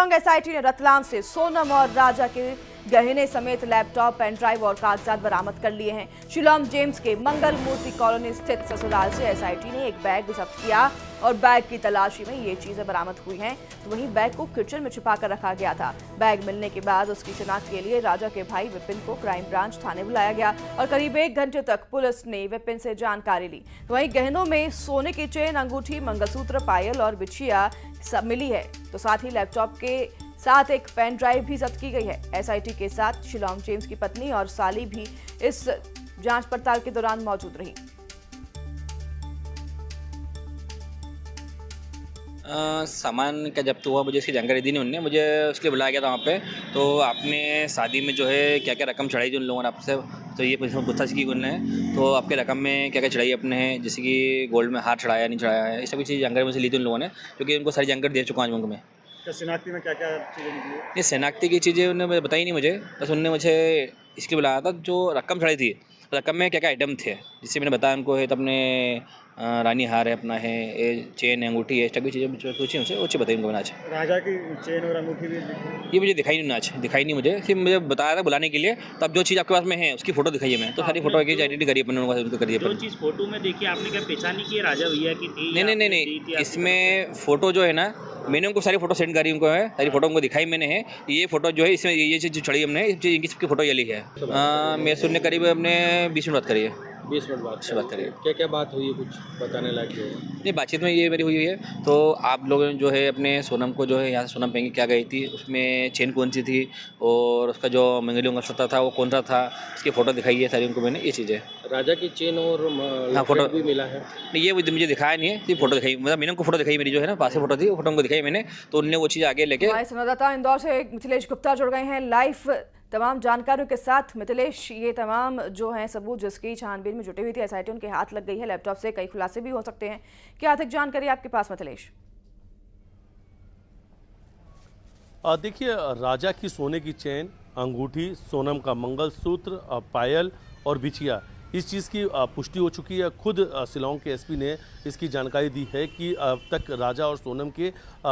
Shillong SIT ने रतलाम से सोनम और राजा के गहने समेत लैपटॉप, पेन ड्राइव और कागजात बरामद कर लिए हैं। शिलांग जेम्स के मंगल मूर्ति कॉलोनी स्थित ससुराल से एसआईटी ने एक बैग जब्त किया और बैग की तलाशी में ये चीजें बरामद हुई हैं। तो वहीं बैग को किचन में छिपा कर रखा गया था। बैग मिलने के बाद उसकी शिनाख्त के लिए राजा के भाई विपिन को क्राइम ब्रांच थाने बुलाया गया और करीब 1 घंटे तक पुलिस ने विपिन से जानकारी ली। तो वहीं गहनों में सोने की चेन, अंगूठी, मंगलसूत्र, पायल और बिछिया सब मिली है। तो साथ ही लैपटॉप के साथ एक पेन ड्राइव भी जब्त की गई है। एसआईटी के साथ शिलांग जेम्स की पत्नी और साली भी इस जांच पड़ताल के दौरान मौजूद रही। सामान का जब्त हुआ, मुझे इसकी जानकारी दी नहीं उनने, मुझे उसके लिए बुलाया गया था वहाँ पे। तो आपने शादी में जो है क्या क्या रकम चढ़ाई थी उन लोगों ने आपसे, तो ये पूछताछ की उनने। तो आपके रकम में क्या क्या चढ़ाई अपने हैं, जैसे कि गोल्ड में हार चढ़ाया नहीं चढ़ाया है, इस सभी चीज़ जानकारी मुझे ली थी उन लोगों ने, क्योंकि उनको सारी जानकारी दे चुका हूँ आज में। शनाख्ती में क्या क्या चीज़ें निकली? ये शनाख्ती की चीज़ें उन्होंने बताई नहीं मुझे, बस उनने मुझे इसके बुलाया था जो रकम चढ़ाई थी, रकम में क्या क्या आइटम थे, जिससे मैंने बताया उनको है। तो अपने रानी हार है, अपना है ये चेन, अंगूठी है, सभी चीज़ें पूछी उनसे, वो बताई उनको मैंने आज। राजा की चेन और अंगूठी भी ये मुझे दिखाई नहीं आज, दिखाई नहीं मुझे, सिर्फ मुझे बताया था बुलाने के लिए। तो अब जो चीज़ आपके पास में है उसकी फोटो दिखाइए, मैं तो सारी फोटो की आइडेंटिटी करिए अपने उनको करिए। जो चीज़ फोटो में देखी आपने क्या पहचानी कि राजा भैया की थी? नहीं, इसमें फ़ोटो जो है ना, मैंने उनको सारी फोटो सेंड करी, उनको है सारी फोटो उनको दिखाई मैंने है। ये फोटो जो है इसमें ये चीज़ जो चढ़ी हमने, इनकी सबकी फोटो ये ली है। मैं सुनने करीब हमने 20 मिनट बात करी है। 20 मिनट बाद से बात करिए। क्या क्या बात हुई है, कुछ बताने लायक है? नहीं, बातचीत में ये मेरी हुई है। तो आप लोगों ने जो है अपने सोनम को जो है यहाँ से सोनम पहन के क्या गई थी, उसमें चेन कौन सी थी और उसका जो मंगली मंगलसूत्र था वो कौन सा था, उसकी फ़ोटो दिखाई है सारी उनको मैंने, ये चीज़ें। राजा की चेन और हाँ, फोटो भी मिला है? नहीं, ये मुझे दिखाया नहीं है, सिर्फ फोटो दिखाई, मतलब मैंने उनको फोटो दिखाई, मेरी जो है ना पास से फोटो थी, वो फोटो उनको दिखाई मैंने, तो उनने वो चीज़ आगे लेके। हमारे संवाददाता इंदौर से मिथिलेश गुप्ता जुड़ गए हैं लाइव तमाम जानकारियों के साथ। मिथिलेश, ये तमाम जो हैं सबूत जिसकी छानबीन में जुटी हुई थी एसआईटी, उनके हाथ लग गई है। लैपटॉप से कई खुलासे भी हो सकते हैं, क्या अधिक जानकारी आपके पास मिथिलेश? देखिए, राजा की सोने की चेन, अंगूठी, सोनम का मंगलसूत्र, पायल और बिछिया, इस चीज़ की पुष्टि हो चुकी है। खुद शिलांग के एसपी ने इसकी जानकारी दी है कि अब तक राजा और सोनम के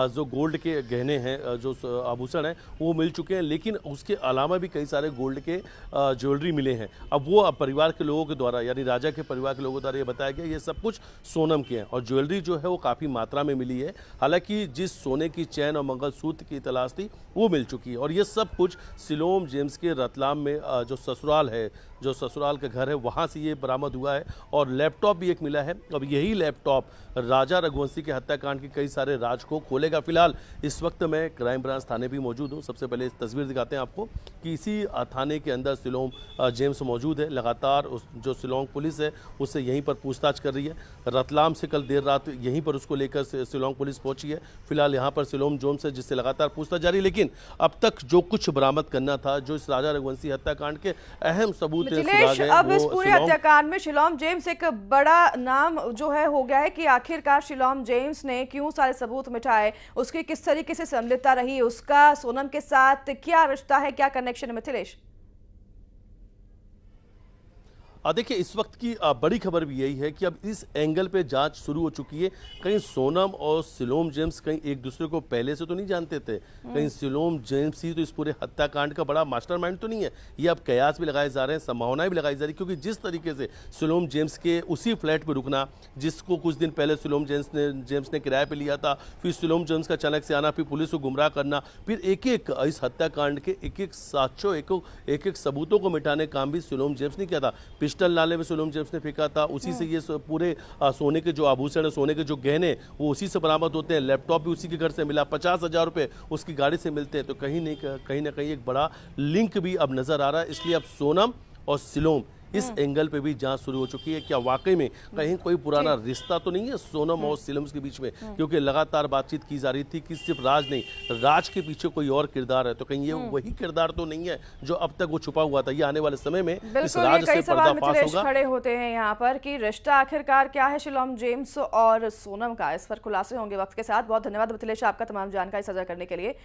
जो गोल्ड के गहने हैं, जो आभूषण हैं, वो मिल चुके हैं, लेकिन उसके अलावा भी कई सारे गोल्ड के ज्वेलरी मिले हैं। अब वो परिवार के लोगों के द्वारा, यानी राजा के परिवार के लोगों द्वारा ये बताया गया ये सब कुछ सोनम के हैं और ज्वेलरी जो है वो काफ़ी मात्रा में मिली है। हालांकि जिस सोने की चैन और मंगलसूत्र की तलाश थी वो मिल चुकी है और ये सब कुछ शिलांग जेम्स के रतलाम में जो ससुराल है, जो ससुराल का घर है, वहाँ से ये बरामद हुआ है और लैपटॉप भी एक मिला है। अब यही लैपटॉप राजा रघुवंशी के हत्याकांड के कई सारे राज को खोलेगा। फिलहाल इस वक्त मैं क्राइम ब्रांच थाने भी मौजूद हूँ। सबसे पहले इस तस्वीर दिखाते हैं आपको कि इसी थाने के अंदर शिलांग जेम्स मौजूद है। लगातार जो शिलांग पुलिस है उससे यहीं पर पूछताछ कर रही है। रतलाम से कल देर रात यहीं पर उसको लेकर शिलांग पुलिस पहुंची है। फिलहाल यहाँ पर शिलांग जेम्स है जिससे लगातार पूछताछ जारी, लेकिन अब तक जो कुछ बरामद करना था, जो इस राजा रघुवंशी हत्याकांड के अहम सबूत मिथिलेश, अब इस पूरे हत्याकांड में शिलांग जेम्स एक बड़ा नाम जो है हो गया है कि आखिरकार शिलांग जेम्स ने क्यों सारे सबूत मिटाए, उसकी किस तरीके से संलिप्तता रही, उसका सोनम के साथ क्या रिश्ता है, क्या कनेक्शन है मिथिलेश? देखिए, इस वक्त की बड़ी खबर भी यही है कि अब इस एंगल पे जांच शुरू हो चुकी है। कहीं सोनम और शिलांग जेम्स कहीं एक दूसरे को पहले से तो नहीं जानते थे, कहीं शिलांग जेम्स ही तो इस पूरे हत्याकांड का बड़ा मास्टरमाइंड तो नहीं है। ये अब कयास भी लगाए जा रहे हैं, संभावनाएं भी लगाई जा रही, क्योंकि जिस तरीके से शिलांग जेम्स के उसी फ्लैट पर रुकना जिसको कुछ दिन पहले शिलांग जेम्स ने किराए पर लिया था, फिर शिलांग जेम्स का अचानक से आना, फिर पुलिस को गुमराह करना, फिर एक एक इस हत्याकांड के एक एक साक्ष्यों, एक एक सबूतों को मिटाने का काम भी शिलांग जेम्स ने किया था। पिस्टल नाले में शिलांग जेम्स ने फेंका था, उसी से ये पूरे सोने के जो आभूषण है, सोने के जो गहने, वो उसी से बरामद होते हैं। लैपटॉप भी उसी के घर से मिला, 50,000 रुपए उसकी गाड़ी से मिलते हैं। तो कहीं ना कहीं एक बड़ा लिंक भी अब नजर आ रहा है। इसलिए अब सोनम और शिलांग इस एंगल पे भी जांच शुरू हो चुकी है। क्या वाकई में कहीं कोई पुराना रिश्ता तो नहीं है सोनम और शिलांग के बीच में, क्योंकि लगातार बातचीत की जा रही थी कि सिर्फ राज नहीं, राज के पीछे कोई और किरदार है। तो कहीं ये वही किरदार तो नहीं है जो अब तक वो छुपा हुआ था। ये आने वाले समय में इस राज से पर्दाफाश होगा। खड़े होते हैं यहाँ पर कि रिश्ता आखिरकार क्या है शिलांग जेम्स और सोनम का, इस पर खुलासे होंगे वक्त के साथ। बहुत धन्यवाद मिथिलेश आपका तमाम जानकारी साझा करने के लिए।